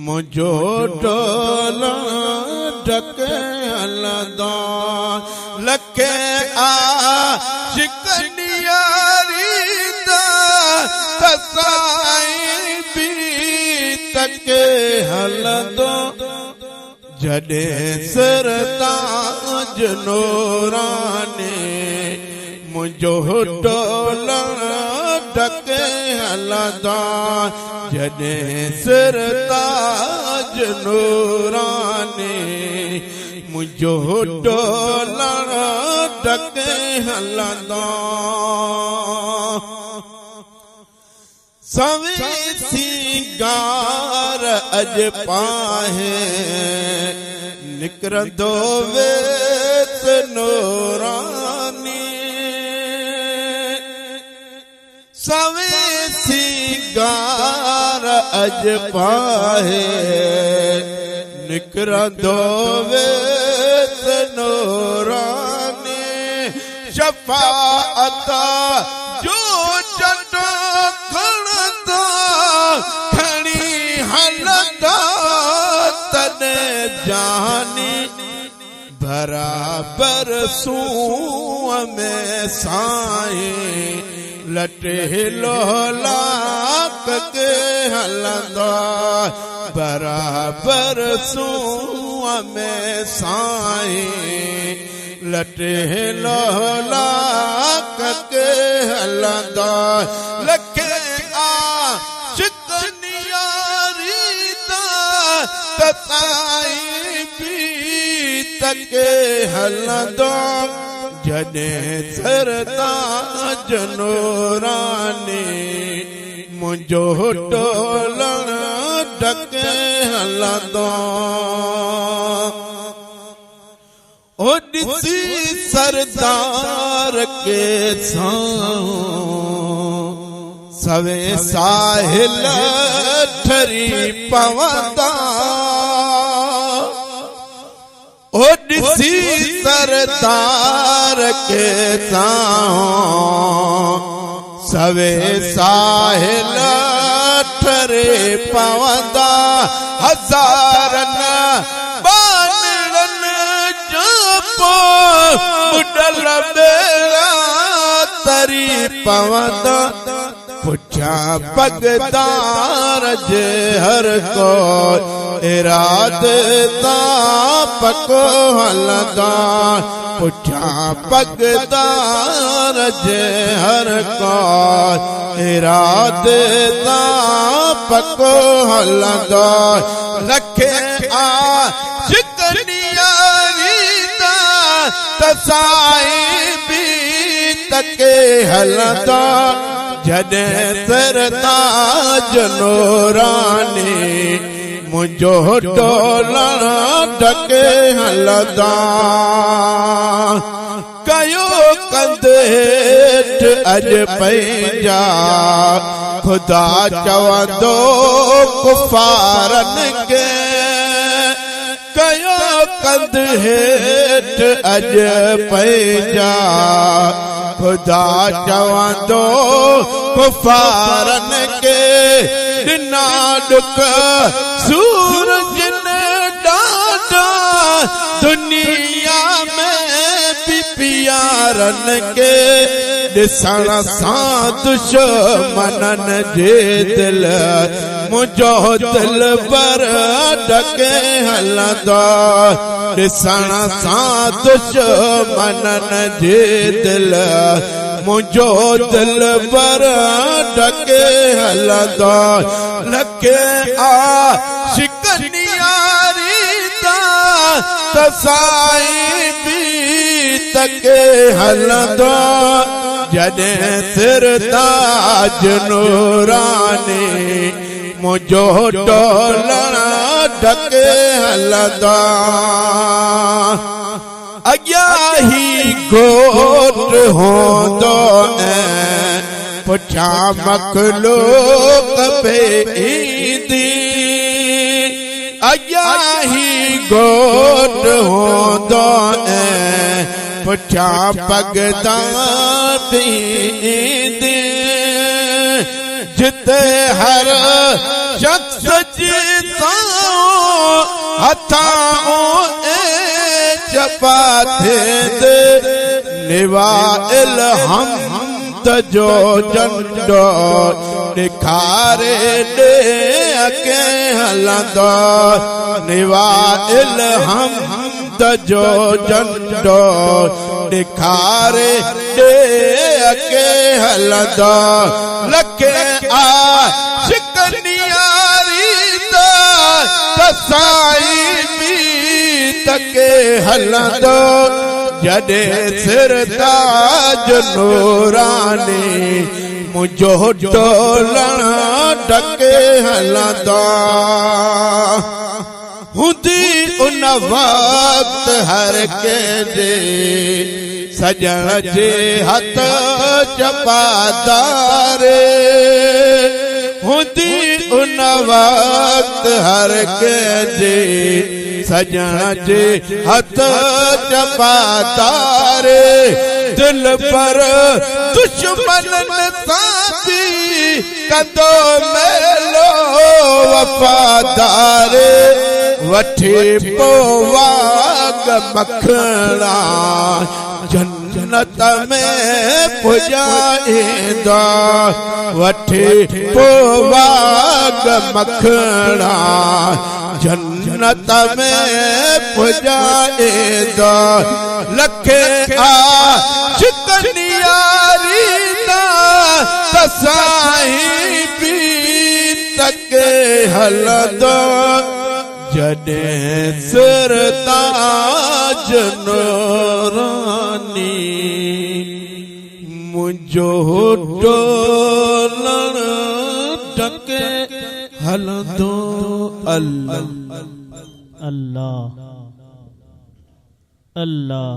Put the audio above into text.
मुझो टोला ढके हलदा लखे आशिकनियारी दा तसाई भी तके हलदो जडे सरताज नूरानी मुझो टोला ढके हलदा जडे सरताज नूरानी मुझो टोला ढके हलदा सवे सिंगार अज पाहे निकरंदो वेस नूरानी सवे सिंगार अज पाहे निकरंदो वेस नूरानी शफाअत जो जटो खड़ी हलदा तने जानी बराबर सूअ में साईं लटे लोलाक के हलदा बराबर सूअ में साईं लटे लोलाक के हलदा लखे आशिकनियारी दा तसाई भी तके हलदा जडे सरताज नूरानी मुझो टोला ढके हलदा ओ दिसी सरदार के सवे साहिल ठरी पवंदा ओ दिसी सरदार के सवे साहिल ठरे पवंदा हजारन बानड़न जपो मुडल बेड़ा तरी पवंदा पुछा पगदार जे हर को इरादता पको हलदा पुछा पगदार जे हर को इरादता पको हलदा लखे आशिकनियारी दा तसाई भी तके हलदा जडे सरताज नूरानी मुझो टोला ढके हलदा कयो कंद हेठ अज पैजा खुदा चवंदो कुफारन के कयो कंद हेठ अज पैजा खुदा चवंदो कुफारन के बिना दुख सूरज ने डाटा दुनिया में भी प्यारन के दिसण सां दुश्मनन जे दिल मुझो दिल पर ढके हलदा दिसण सां दुश्मनन जे दिल मुझो दिल पर ढके हलदा लखे आशिकनियारी दा तसाई भी तके हलदा जडे सरताज नूरानी मुझो टोला ढके हलदा अग्या ही गोट होंदो पुछा मखलूक पे ईंदी अग्या ही गोट होंदो पुछा पगदा ईंदी जिते हर शख्स जीता हथाओं चपा थे दे निवाइल हम जो झंडो ॾेखारे ॾे अके हलंदो निवाइल हम जो झंडो ॾेखारे ॾे अके हलंदो लखे शिकनियारी त साईं बि तके हलंदो जॾे सिरताज नूरानी मुंहिंजो टोलण ढके हलंदा हूंदी उन वक्त हर कंहिंजे सजण जे हथ चपादारे हूंदी उन वक्त हर कंहिंजे सजण जे हथ चपादारे दिल पर दुश्मननि सां बि कंदो मेलो वफ़ादारे वठी पोवाग मखणा जन्नत में पुॼाईंदा वठी पोवाग मखणा जन्नत में पुॼाईंदा लखे शिकनियारी त साईं बि तके हलंदो जॾहिं सिरताज नूरानी मुंहिंजो टोलण ढके हलंदो अल्लाह अल्लाह अल्लाह